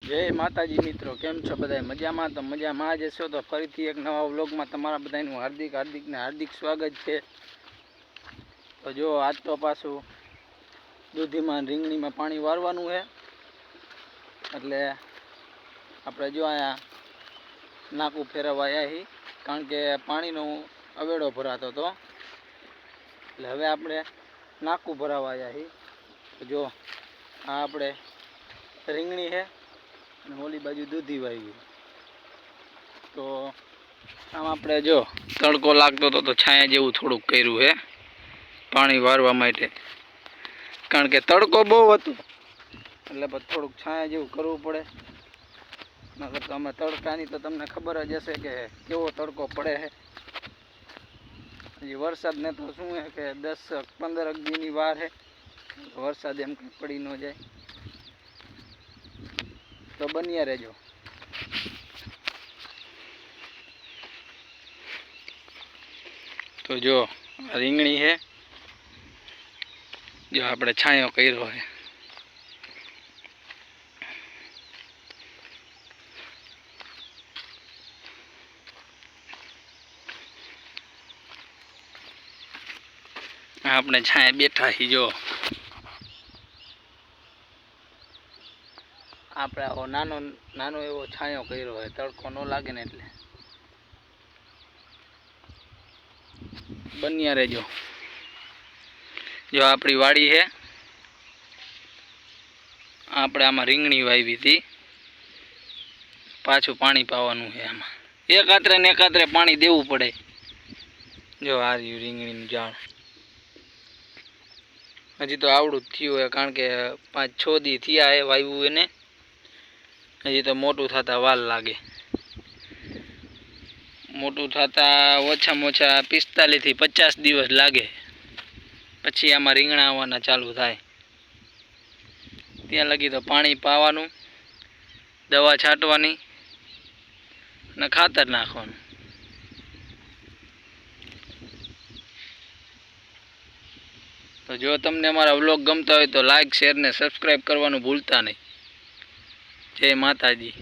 जय माताजी मित्रों, केम छो बधाय मजामां? तो मजामां ज हशो तो फरीथी एक नवा व्लॉगमां तमारा बधायनुं हार्दिक स्वागत है। तो जो आज तो पाछुं दूधीमां રીંગણીમાં पाणी वारवानुं है એટલે આપણે જો આયા નાકું ફેરવવા આવ્યા છીએ, કારણ કે પાણીનો અવેડો ભરાતો હતો એટલે હવે આપણે નાકું ભરાવા આવ્યા છીએ। જો આ આપણે રીંગણી છે અને ઓલી બાજુ દૂધી વાવી। તો આમ આપણે જો તડકો લાગતો હતો તો છાયા જેવું થોડુંક કર્યું છે પાણી વારવા માટે, કારણ કે તડકો બહુ હતો એટલે થોડુંક છાયા જેવું કરવું પડે। નકર તો અમે તડકાની તો તમને ખબર જ હશે કે કેવો તડકો પડે છે। હજી વરસાદને તો શું છે કે 10-15 દીની વાર છે, વરસાદ એમ કંઈ પડી ન જાય તો બન્યા રહેજો। તો જો રીંગણી છે, જો આપણે છાંયો કર્યો છે। આપણે છાંયે બેઠા છીએ। જો આપણે આવો નાનો એવો છાંયો કર્યો હોય, તડકો ન લાગે ને એટલે બન્યા રહેજો। જો આપણી વાડી છે, આપણે આમાં રીંગણી વાવી હતી, પાછું પાણી પાવાનું છે આમાં। એકાત્રે ને એકાત્રે પાણી દેવું પડે। જો આ રહ્યું રીંગણીનું ઝાડ, હજી તો આવડું જ થયું હોય, કારણ કે 5-6 દી થયા એ વાવ્યું એને, હજી તો મોટું થતા વાર લાગે। મોટું થતા ઓછામાં ઓછા 45 થી 50 દિવસ લાગે, પછી આમાં રીંગણા આવવાના ચાલુ થાય। ત્યાં લગી તો પાણી પાવાનું, દવા છાંટવાની અને ખાતર નાખવાનું। તો જો તમને અમારા વ્લોગ ગમતા હોય તો લાઈક, શેર ને સબસ્ક્રાઈબ કરવાનું ભૂલતા નહીં। જય માતાજી।